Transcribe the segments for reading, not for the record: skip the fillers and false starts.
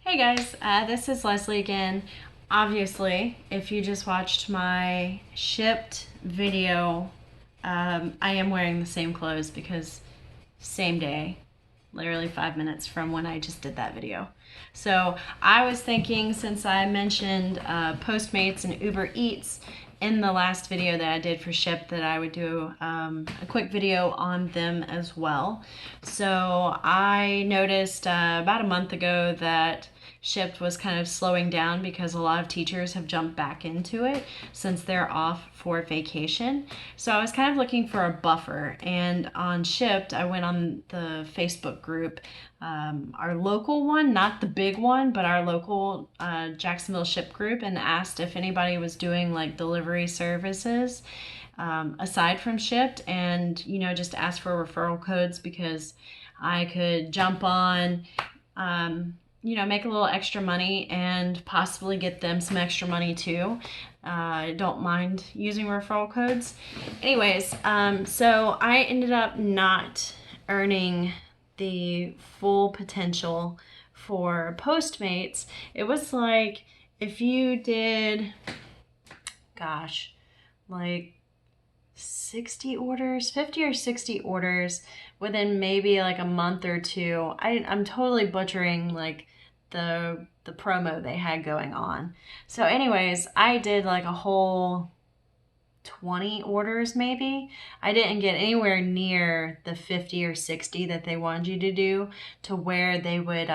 Hey guys, this is Leslie again. Obviously, if you just watched my shipped video, I am wearing the same clothes because same day, literally 5 minutes from when I just did that video. So I was thinking, since I mentioned Postmates and Uber Eats in the last video that I did for Ship, that I would do a quick video on them as well. So I noticed about a month ago that Shipped was kind of slowing down because a lot of teachers have jumped back into it since they're off for vacation. So I was kind of looking for a buffer, and on Shipped I went on the Facebook group, our local one, not the big one, but our local Jacksonville Ship group, and asked if anybody was doing like delivery services aside from Shipped, and just ask for referral codes because I could jump on, make a little extra money and possibly get them some extra money too. I don't mind using referral codes. Anyways, so I ended up not earning the full potential for Postmates. It was like if you did, like 60 orders, 50 or 60 orders within maybe like a month or two. I'm totally butchering like the promo they had going on. So anyways, I did like a whole 20 orders maybe. I didn't get anywhere near the 50 or 60 that they wanted you to do, to where they would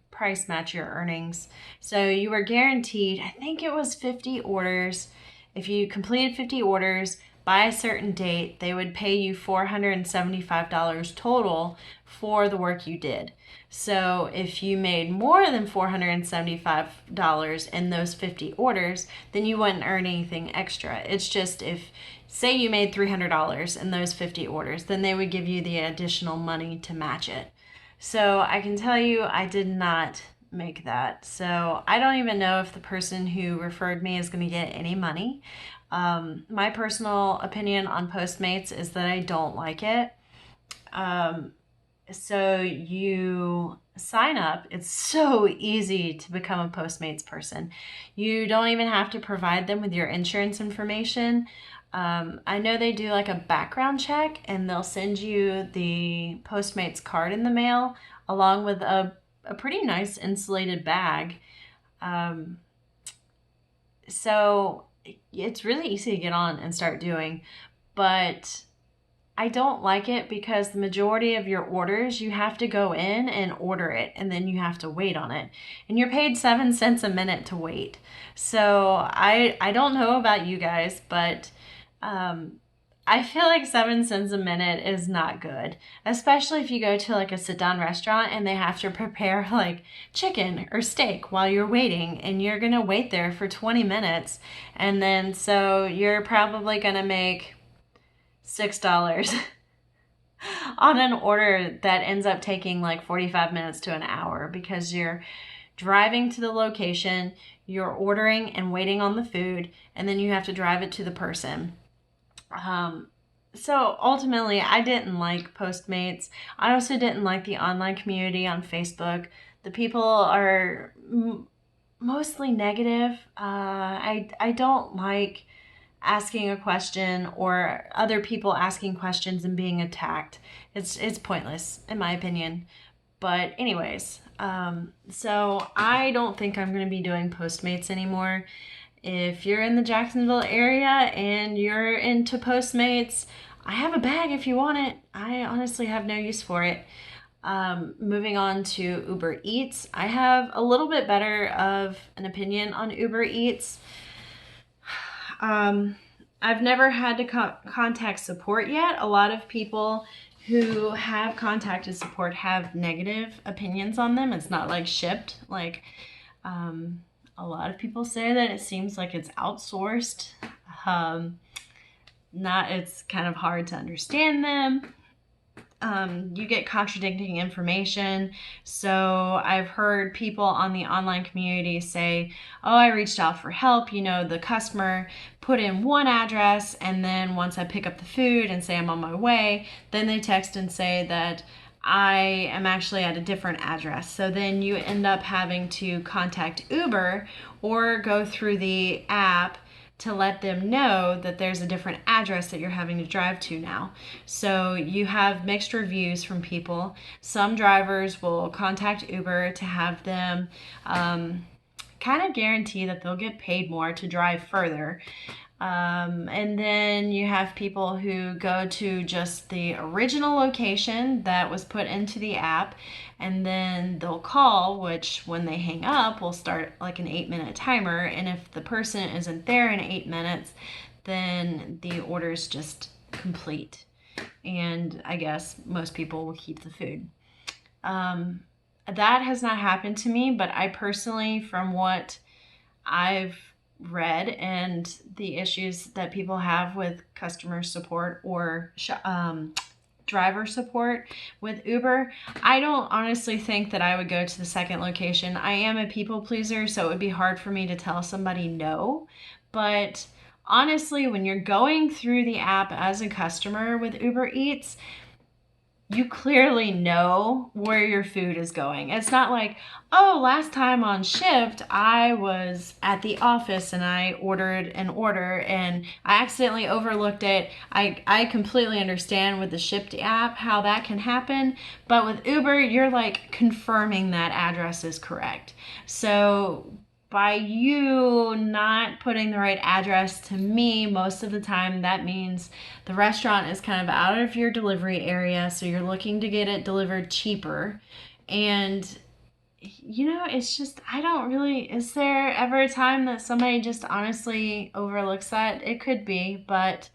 price match your earnings. So you were guaranteed, I think it was 50 orders. If you completed 50 orders by a certain date, they would pay you $475 total for the work you did. So if you made more than $475 in those 50 orders, then you wouldn't earn anything extra. It's just, if, say you made $300 in those 50 orders, then they would give you the additional money to match it. So I can tell you, I did not make that. So I don't even know if the person who referred me is going to get any money. My personal opinion on Postmates is that I don't like it. So you sign up. It's so easy to become a Postmates person. You don't even have to provide them with your insurance information. I know they do like a background check, and they'll send you the Postmates card in the mail along with a pretty nice insulated bag. So it's really easy to get on and start doing, but I don't like it because the majority of your orders, you have to go in and order it, and then you have to wait on it, and you're paid 7 cents a minute to wait. So I don't know about you guys, but I feel like 7 cents a minute is not good, especially if you go to like a sit-down restaurant and they have to prepare like chicken or steak while you're waiting, and you're gonna wait there for 20 minutes, and then so you're probably gonna make $6 on an order that ends up taking like 45 minutes to an hour, because you're driving to the location, you're ordering and waiting on the food, and then you have to drive it to the person. So ultimately, I didn't like Postmates. I also didn't like the online community on Facebook. The people are mostly negative. I don't like asking a question or other people asking questions and being attacked. It's pointless in my opinion. But anyways, so I don't think I'm going to be doing Postmates anymore. If you're in the Jacksonville area and you're into Postmates, I have a bag if you want it. I honestly have no use for it. Moving on to Uber Eats, I have a little bit better of an opinion on Uber Eats. I've never had to contact support yet. A lot of people who have contacted support have negative opinions on them. It's not like Shipped. Like, a lot of people say that it seems like it's outsourced. It's kind of hard to understand them. You get contradicting information. So I've heard people on the online community say, oh, I reached out for help. The customer put in one address, and then once I pick up the food and say I'm on my way, then they text and say that I am actually at a different address. So then you end up having to contact Uber or go through the app to let them know that there's a different address that you're having to drive to now. So you have mixed reviews from people. Some drivers will contact Uber to have them kind of guarantee that they'll get paid more to drive further. And then you have people who go to just the original location that was put into the app, and then they'll call, which when they hang up will start like an 8-minute timer. And if the person isn't there in 8 minutes, then the order is just complete. And I guess most people will keep the food. That has not happened to me, but I personally, from what I've read and the issues that people have with customer support or driver support with Uber, I don't honestly think that I would go to the second location. I am a people pleaser, so it would be hard for me to tell somebody no. But honestly, when you're going through the app as a customer with Uber Eats, you clearly know where your food is going. It's not like, oh, last time on shift, I was at the office and I ordered an order and I accidentally overlooked it. I completely understand with the Shipt app how that can happen. But with Uber, you're like confirming that address is correct. So by you not putting the right address to me, most of the time that means the restaurant is kind of out of your delivery area, so you're looking to get it delivered cheaper. And it's just, I don't really, is there ever a time that somebody just honestly overlooks that? It could be, but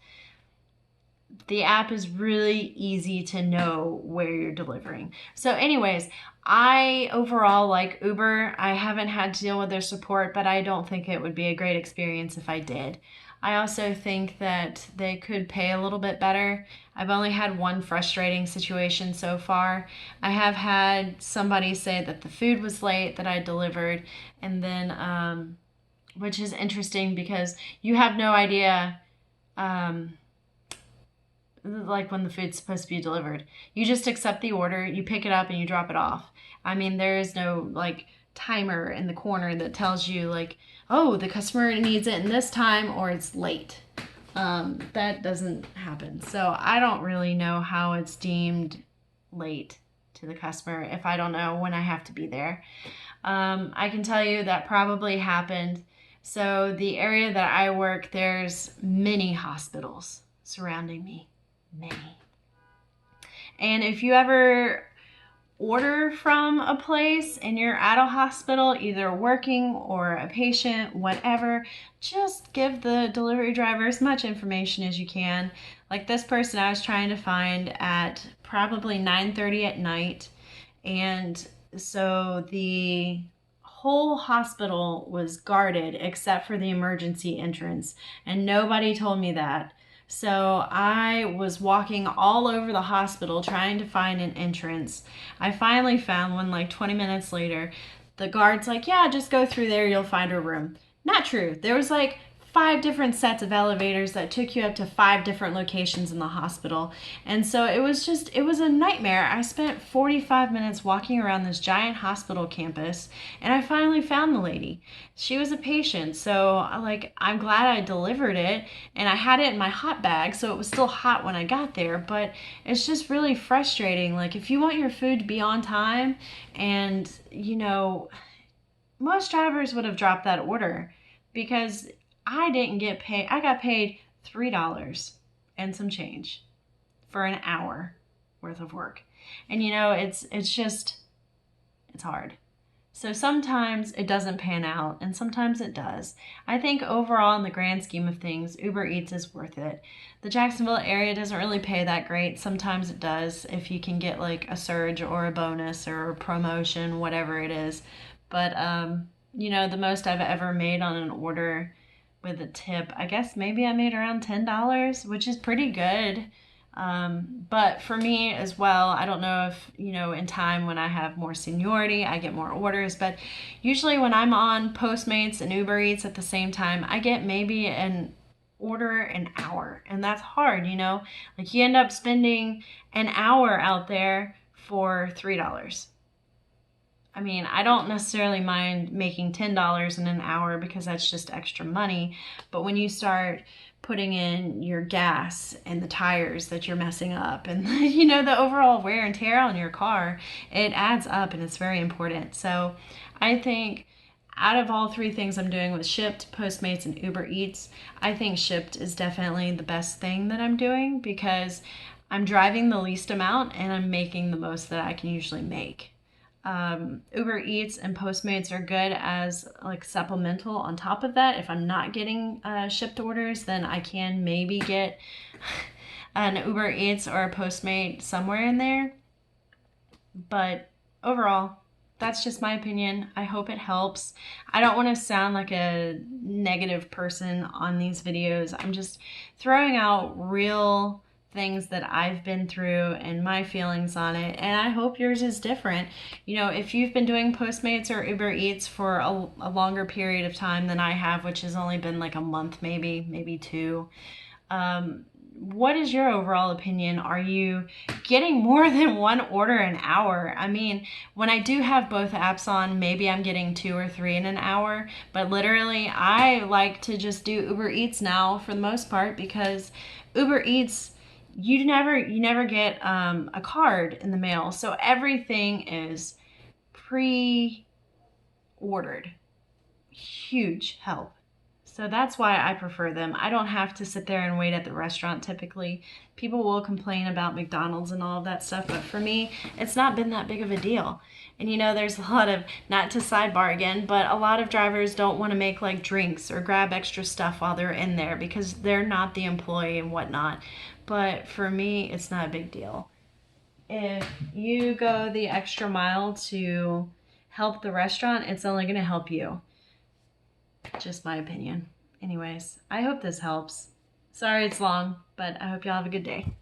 the app is really easy to know where you're delivering. So anyways, I overall like Uber. I haven't had to deal with their support, but I don't think it would be a great experience if I did. I also think that they could pay a little bit better. I've only had one frustrating situation so far. I have had somebody say that the food was late that I delivered, and then, which is interesting because you have no idea, like when the food's supposed to be delivered. You just accept the order, you pick it up, and you drop it off. I mean, there is no like timer in the corner that tells you like, oh, the customer needs it in this time or it's late. That doesn't happen. So I don't really know how it's deemed late to the customer if I don't know when I have to be there. I can tell you that probably happened. So the area that I work, there's many hospitals surrounding me. Many. And if you ever order from a place and you're at a hospital, either working or a patient, whatever, just give the delivery driver as much information as you can. Like this person I was trying to find at probably 9:30 at night, and so the whole hospital was guarded except for the emergency entrance, and nobody told me that. So I was walking all over the hospital trying to find an entrance. I finally found one like 20 minutes later. The guard's like, yeah, just go through there, you'll find a room. Not true. There was like 5 different sets of elevators that took you up to 5 different locations in the hospital. And so it was a nightmare. I spent 45 minutes walking around this giant hospital campus, and I finally found the lady. She was a patient, so I'm glad I delivered it, and I had it in my hot bag, so it was still hot when I got there. But it's just really frustrating. Like, if you want your food to be on time, and most drivers would have dropped that order, because I didn't get paid. I got paid $3 and some change for an hour worth of work. And it's hard. So sometimes it doesn't pan out and sometimes it does. I think overall, in the grand scheme of things, Uber Eats is worth it. The Jacksonville area doesn't really pay that great. Sometimes it does if you can get like a surge or a bonus or a promotion, whatever it is. But the most I've ever made on an order with a tip, I guess maybe I made around $10, which is pretty good. But for me as well, I don't know if, in time when I have more seniority, I get more orders, but usually when I'm on Postmates and Uber Eats at the same time, I get maybe an order an hour, and that's hard. Like, you end up spending an hour out there for $3. I mean, I don't necessarily mind making $10 in an hour because that's just extra money. But when you start putting in your gas and the tires that you're messing up and, you know, the overall wear and tear on your car, it adds up and it's very important. So I think out of all three things I'm doing with Shipt, Postmates, and Uber Eats, I think Shipt is definitely the best thing that I'm doing because I'm driving the least amount and I'm making the most that I can usually make. Uber Eats and Postmates are good as like supplemental on top of that. If I'm not getting shipped orders, then I can maybe get an Uber Eats or a Postmate somewhere in there. But overall, that's just my opinion. I hope it helps. I don't want to sound like a negative person on these videos. I'm just throwing out real things that I've been through and my feelings on it, and I hope yours is different. You know, if you've been doing Postmates or Uber Eats for a longer period of time than I have, which has only been like a month, maybe two, what is your overall opinion? Are you getting more than one order an hour? I mean, when I do have both apps on, maybe I'm getting 2 or 3 in an hour, but literally I like to just do Uber Eats now for the most part because Uber Eats, you never get a card in the mail, so everything is pre-ordered. Huge help. So that's why I prefer them. I don't have to sit there and wait at the restaurant typically. People will complain about McDonald's and all of that stuff, but for me, it's not been that big of a deal. And you know, there's a lot of, not to sidebar again, but a lot of drivers don't want to make like drinks or grab extra stuff while they're in there because they're not the employee and whatnot. But for me, it's not a big deal. If you go the extra mile to help the restaurant, it's only going to help you. Just my opinion. Anyways, I hope this helps. Sorry it's long, but I hope y'all have a good day.